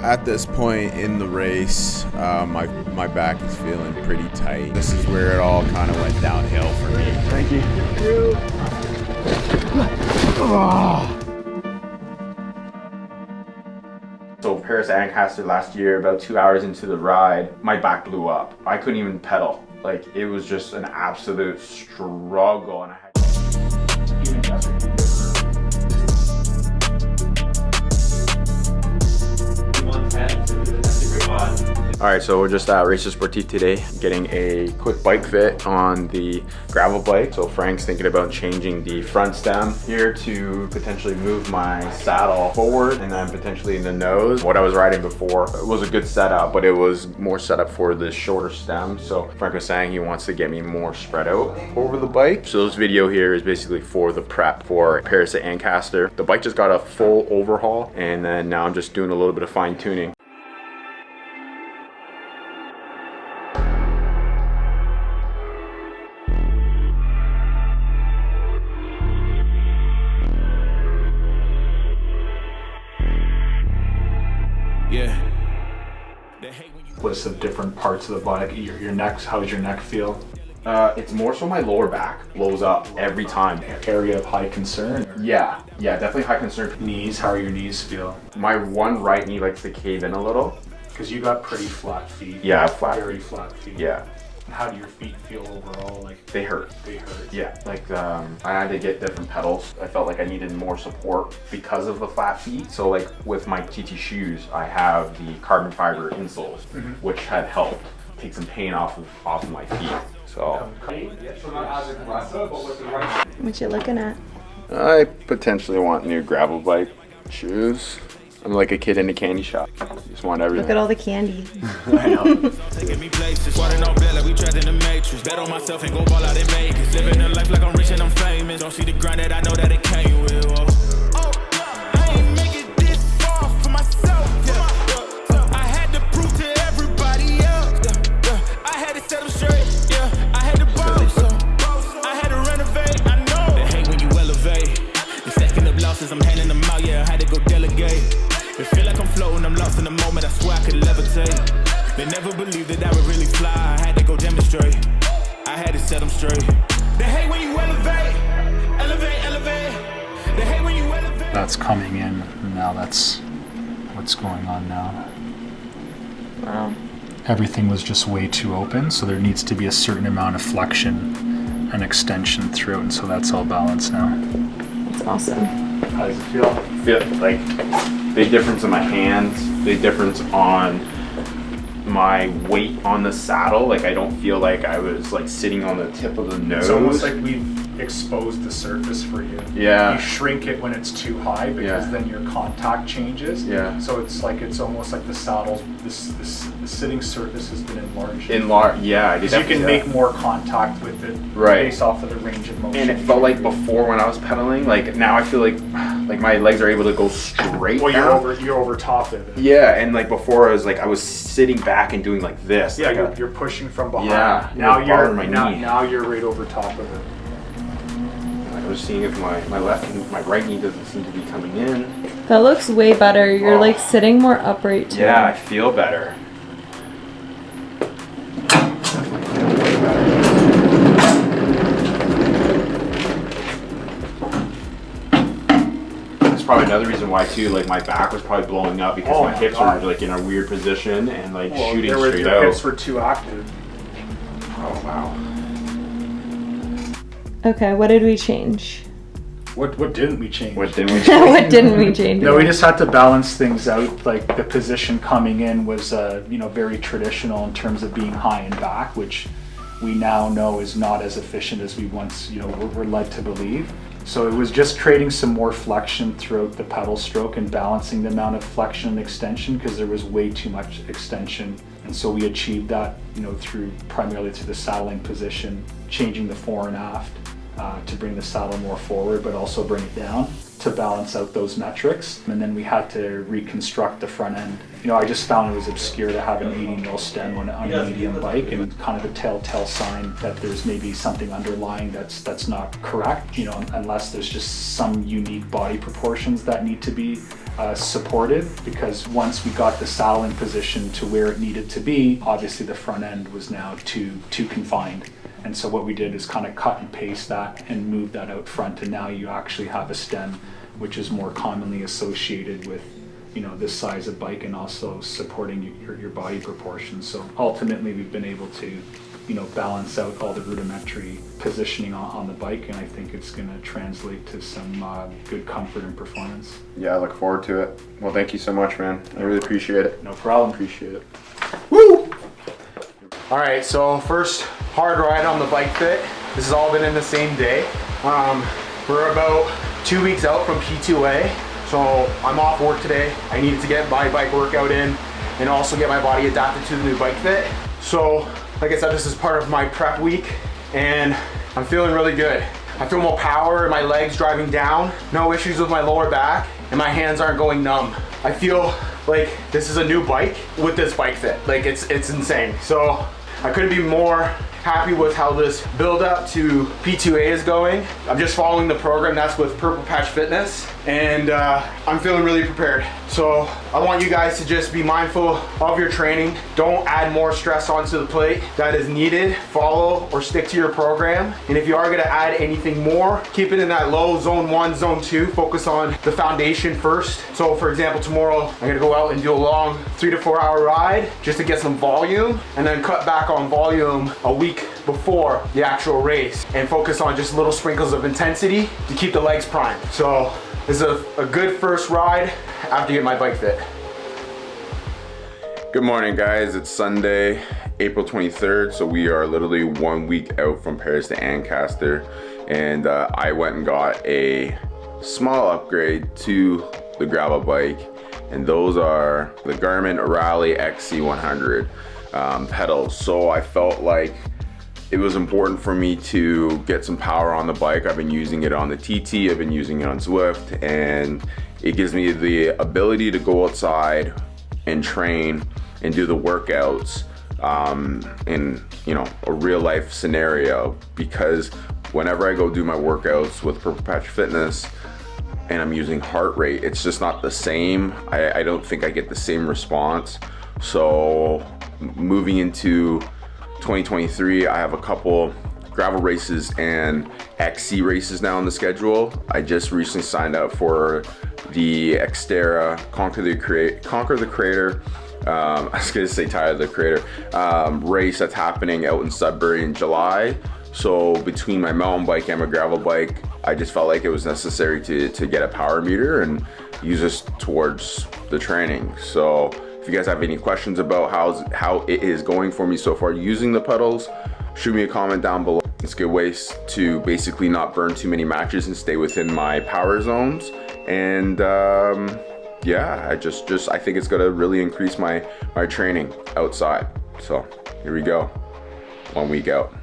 At this point in the race, my back is feeling pretty tight. This is where it all kind of went downhill for me. Thank you. So Paris to Ancaster last year, about 2 hours into the ride, my back blew up. I couldn't even pedal. Like, it was just an absolute struggle. And I had even yesterday. All right, so we're just at Race Sportif today, getting a quick bike fit on the gravel bike. So Frank's thinking about changing the front stem here to potentially move my saddle forward and then potentially in the nose. What I was riding before was a good setup, but it was more set up for the shorter stem. So Frank was saying he wants to get me more spread out over the bike. So this video here is basically for the prep for Paris to Ancaster. The bike just got a full overhaul, and then now I'm just doing a little bit of fine tuning. List of different parts of the body. Your neck, how does your neck feel? It's more so my lower back blows up every time. Area of high concern? Yeah, definitely high concern. Knees, how are your knees feel? My one right knee likes to cave in a little. Because you got pretty flat feet. Yeah, flat. Very flat feet. Yeah. How do your feet feel overall? Like they hurt. They hurt. Yeah, like I had to get different pedals. I felt like I needed more support because of the flat feet. So like with my TT shoes, I have the carbon fiber insoles, which had helped take some pain off of my feet. So. What you looking at? I potentially want new gravel bike shoes. I'm like a kid in a candy shop. Just want everything. Look at all the candy. I know. Taking me places, water on bed like we trapped in the matrix. Bet on myself and go ball out in Vegas. Living a life like I'm rich and I'm famous. Don't see the grind that I know that it came with. I ain't make it this far for myself. I had to prove to everybody else. I had to set them straight. I had to bounce. I had to renovate. I know. They hate when you elevate. You're stacking up losses, I'm handing them out. Yeah, I had to go delegate. It feel like I'm floating, I'm lost in the moment, I swear I could levitate. They never believed that I would really fly, I had to go demonstrate. I had to set them straight. They hate when you elevate, elevate. They hate when you elevate. That's coming in, now that's what's going on now. Wow. Everything was just way too open, so there needs to be a certain amount of flexion and extension through it, and so that's all balanced now. That's awesome. How does it feel? Feel like big difference in my hands, big difference on my weight on the saddle. Like I don't feel like I was like sitting on the tip of the nose. It's almost like we've exposed the surface for you. Yeah. You shrink it when it's too high because then your contact changes. Yeah. So it's almost like the saddle's the sitting surface has been enlarged. Yeah. Because you can make more contact with it based off of the range of motion. And it felt like before when I was pedaling, like now I feel like my legs are able to go straight. Well, down. you're over top of it. Yeah, and like before I was sitting back and doing like this. Yeah, like you're pushing from behind. Yeah. Now knee. now you're right over top of it. I was seeing if my right knee doesn't seem to be coming in. That looks way better. You're like sitting more upright too. Yeah, I feel better. That's probably another reason why too. Like my back was probably blowing up because my hips were like in a weird position and like shooting straight out. Your hips were too active. Oh wow. Okay, what did we change? What didn't we change? What didn't we change? What didn't we change? No, we just had to balance things out. Like the position coming in was, very traditional in terms of being high and back, which we now know is not as efficient as we once, were led to believe. So it was just creating some more flexion throughout the pedal stroke and balancing the amount of flexion and extension because there was way too much extension. And so we achieved that, primarily through the saddling position, changing the fore and aft to bring the saddle more forward, but also bring it down to balance out those metrics. And then we had to reconstruct the front end. I just found it was obscure to have an 80 mil stem on a medium bike, and kind of a telltale sign that there's maybe something underlying that's not correct, unless there's just some unique body proportions that need to be supported, because once we got the saddle in position to where it needed to be, obviously the front end was now too confined. And so what we did is kind of cut and paste that and move that out front, and now you actually have a stem which is more commonly associated with, you know, this size of bike and also supporting your body proportions. So ultimately we've been able to, you know, balance out all the rudimentary positioning on the bike, and I think it's going to translate to some good comfort and performance. Yeah, I look forward to it. Well, thank you so much, man. I really appreciate it. No problem. Appreciate it. Woo! All right, so first hard ride on the bike fit. This has all been in the same day. We're about 2 weeks out from P2A, so I'm off work today. I needed to get my bike workout in and also get my body adapted to the new bike fit. So, like I said, this is part of my prep week, and I'm feeling really good. I feel more power in my legs driving down, no issues with my lower back, and my hands aren't going numb. I feel like this is a new bike with this bike fit. Like it's insane. So I couldn't be more happy with how this build up to P2A is going. I'm just following the program that's with Purple Patch Fitness, and I'm feeling really prepared. So I want you guys to just be mindful of your training. Don't add more stress onto the plate that is needed. Follow or stick to your program. And if you are gonna add anything more, keep it in that low zone 1, zone 2. Focus on the foundation first. So for example, tomorrow I'm gonna go out and do a long 3 to 4 hour ride just to get some volume, and then cut back on volume a week before the actual race and focus on just little sprinkles of intensity to keep the legs primed. So this is a good first ride after you get my bike fit. Good morning, guys. It's Sunday, April 23rd, so we are literally 1 week out from Paris to Ancaster, and I went and got a small upgrade to the gravel bike, and those are the Garmin Rally XC100 pedals. So I felt like it was important for me to get some power on the bike. I've been using it on the TT, I've been using it on Zwift, and it gives me the ability to go outside and train and do the workouts in, you know, a real life scenario, because whenever I go do my workouts with Purple Patch Fitness and I'm using heart rate, it's just not the same. I don't think I get the same response. So moving into 2023, I have a couple gravel races and XC races now on the schedule. I just recently signed up for the Xterra Conquer the Crater, I was gonna say Tyler the Creator, race that's happening out in Sudbury in July. So between my mountain bike and my gravel bike, I just felt like it was necessary to get a power meter and use this towards the training. So if you guys have any questions about how it is going for me so far using the pedals, shoot me a comment down below. It's a good way to basically not burn too many matches and stay within my power zones. And yeah, I think it's gonna really increase my training outside. So here we go, 1 week out.